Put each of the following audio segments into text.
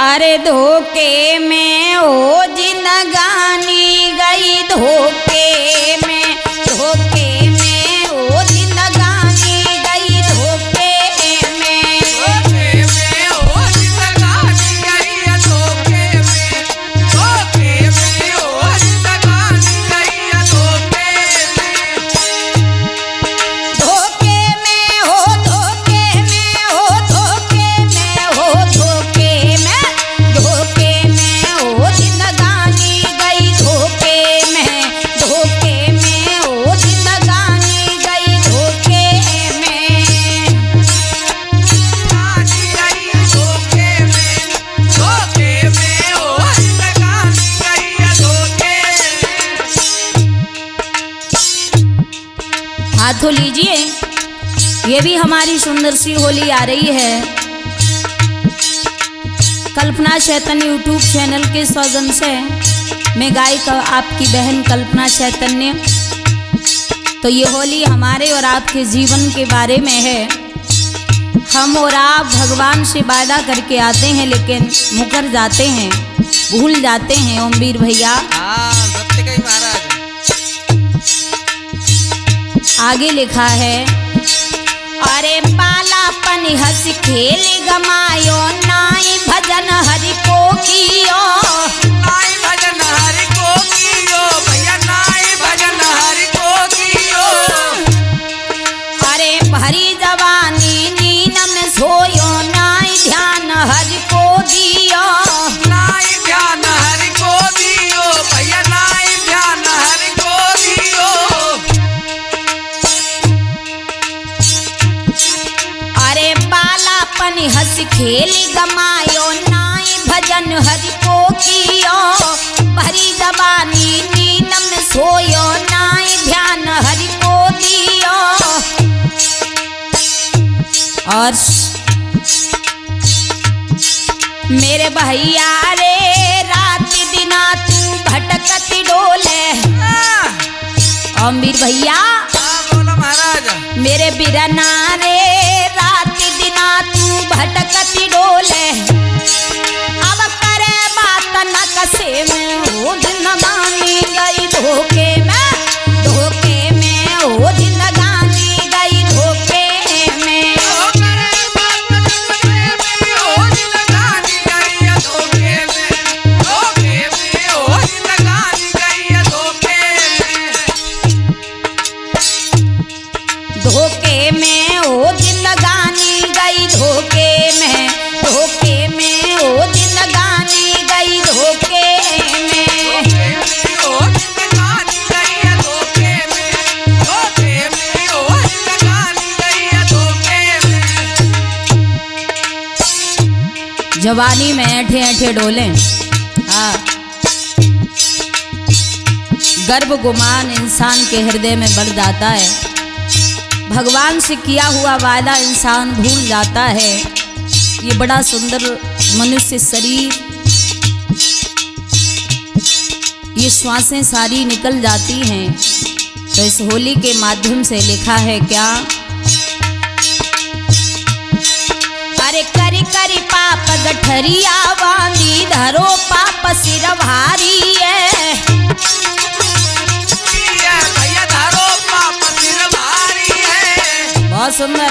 अरे धोखे में ओ जिंदगानी गई, धोखे में, धोखे में ओ जिंदगानी गई, धोखे में, धोखे में ओ जिंदगानी गई, धोखे में, धोखे में ओ जिंदगानी गई, धोखे में, धोखे में हो, धोखे में हो, धोखे में हो, धोखे में, धोखे में ओ जिंदगानी गई, धोखे में, धोखे में ओ जिंदगानी गई, धोखे में, गानी गई, धोखे में, धोखे में ओ जिंदगानी गई, धोखे में। हाथों लीजिए, ये भी हमारी सुंदर सी होली आ रही है। कल्पना चैतन्य यूट्यूब चैनल के सौजन से मैं गायिका आपकी बहन कल्पना चैतन्य। तो ये होली हमारे और आपके जीवन के बारे में है। हम और आप भगवान से वादा करके आते हैं, लेकिन मुकर जाते हैं, भूल जाते हैं ओमवीर भैया। हाँ, सत्य कही महाराज। आगे लिखा है, अरे बालापन हंस खेल गमायो, नाई भजन हरि को कियो, नाई भजन हरि को कियो, भैया नाई भजन हरि को कियो। अरे भरी जवानी नींद में सोयो, नाई ध्यान हरि को दियो, नाई ध्यान हरि को दियो, भैया नाई ध्यान हरि को दियो। अरे बालापन हंस खेल गमायो, नाई भजन हरि को कियो, भरी जवानी नींद में सोयो, नाई ध्यान हरि को दियो। और मेरे भैया रे रात दिना तू भटकत डोले, ओमवीर भैया हाँ, बोलो महाराज। मेरे बिरना रे रात दिना तू भटकत डोले, अब करे बात न कसे में ओ जिंदगानी गई, धोखे में, धोखे में ओ जिंदगानी गई, धोखे में, ओ करे बात नकसे में ओ जिंदगानी गई, धोखे में, धोखे में ओ जिंदगानी गई, धोखे में। धोखे में ओ जिंदगानी गई, धोखे में, धोखे में ओ जिंदगानी गई, धोखे में, ओ जिंदगानी गई, धोखे में, धोखे में ओ जिंदगानी गई, धोखे में। जवानी में ऐठे ऐठे डोले। हाँ, गर्व गुमान इंसान के हृदय में बढ़ जाता है। भगवान से किया हुआ वादा इंसान भूल जाता है। ये बड़ा सुंदर मनुष्य शरीर, ये श्वासें सारी निकल जाती हैं। तो इस होली के माध्यम से लिखा है क्या, अरे करी करी पाप गठरिया बांधी, धरो पाप सिर भारी है, भैया धारो पाप सिर भारी है। बहुत सुंदर।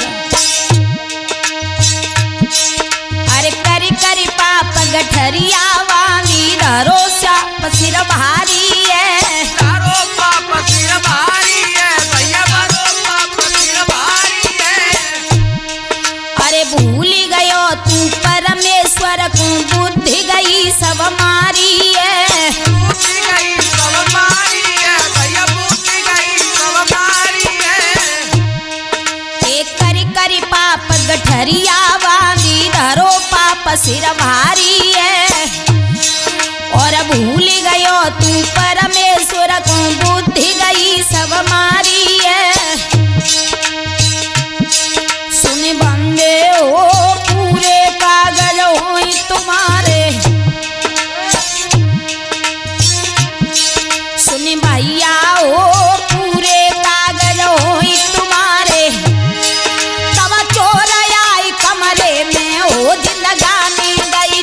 अरे करी करी पाप गठरिया बांधी, धरो पाप सिर भारी है, धारो पाप सिर भारी है, भैया धारो पाप सिर भारी है। अरे भूल गयो तू परमेश्वर को, बुद्धि गई सब मारी है, बुद्धि गई सब मारी है, भैया बुद्धि गई सब मारी है। एक करी करी पाप गठरिया बांधी, धरो पाप सिर भारी है, और भूल गयो तू परमेश्वर को, बुद्धि गई सब मारी है। सुन बंदे हो पूरे कागज होई तुम्हारे, सुन भैया हो पूरे कागज होई तुम्हारे, तब चोर आई कमरे में हो जिंदगानी गई,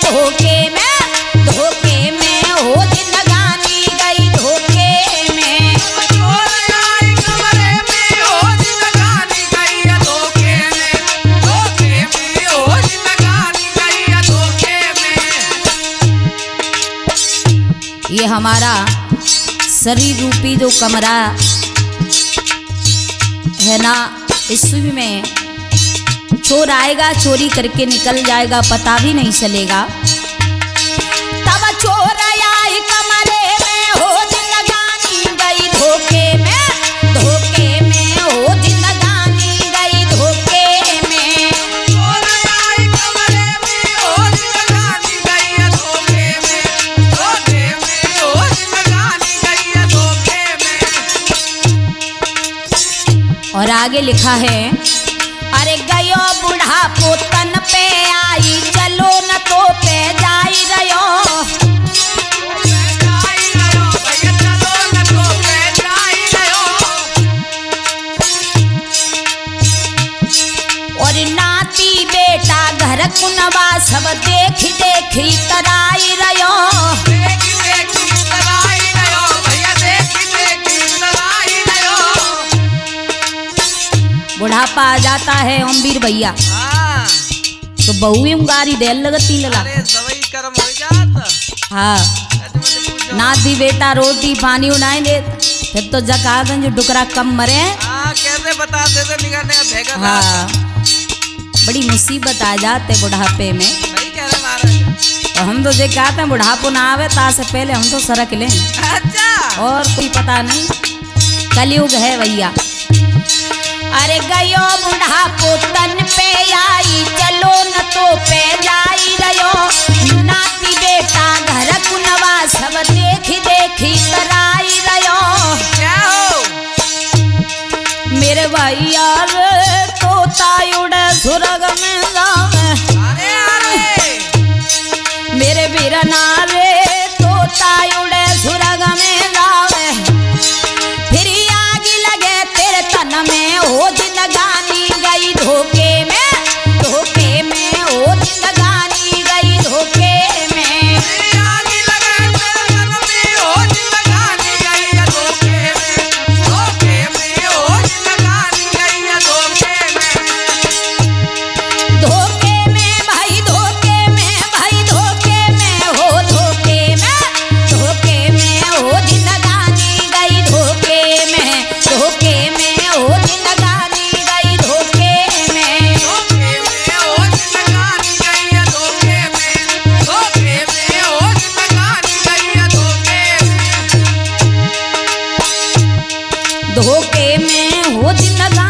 ये हमारा शरीर रूपी जो कमरा है ना, इसमें चोर आएगा, चोरी करके निकल जाएगा, पता भी नहीं चलेगा। तब चोर आई कमरे में, हो जिंदगानी गई धोखे में, धोखे में हो जिंदगानी गई धोखे में। चोर आई कमरे में, हो जिंदगानी गई धोखे में, धोखे में हो जिंदगानी गई धोखे में। और आगे लिखा है, अरे गयो बूढ़ा पोतन पे आई, चलो न तो पे जाई रयो। भैया चलो न तो पे जाई रयो। और नाती बेटा घर कुनवा सब देखी देखी तराई रयो। देखी देखी तराई रयो, भैया देखी देखी तराई रयो। बुढ़ापा आ जाता है ओमवीर भैया, हाँ, तो बहू उंगारी देर लगती लला। अरे सवई कर्म हो जात। हाँ, ऐसे मत पूछो। नाती बेटा रोटी पानी उनाई दे, फिर तो जकादन जो डुकरा कम मरे। हाँ, कैसे बता देते निगाने का भेगा। हाँ, बड़ी मुसीबत आ जाते बुढ़ापे में। सही कह रहे महाराज। और हम तो जे कहते हैं बुढ़ापो ना आवे ता से पहले हम तो सरक लें, अच्छा, और कोई पता नहीं, कलयुग है भैया। अरे गयो बूढ़ा पोतन पे आई, चलो न तो पे जाई रयो। नाती बेटा घर कुनवा सब देखी देखी तराई रयो। क्या हो? मेरे भैया रे तोता उड़े सुरग में जावे। अरे अरे, मेरे बीरना रे तोता उड़े सुरग में जावे। फिर आग लगे तेरे तन में, हो जिंदगानी गई धोखे में, धोखे में हो जिंदगानी गई धोखे में। आग लगे तेरे तन में, हो जिंदगानी गई धोखे में, धोखे में हो जिंदगानी गई धोखे में। धोखे में भाई, धोखे में भाई, धोखे में हो, धोखे में, धोखे में हो जिंदगानी गई धोखे में, धोखे में हो जिंदगानी गई धोखे में। धोखे में हो जिंदगानी गई धोखे में, धोखे में हो जिंदगानी गई धोखे में। धोखे में हो जिंदगानी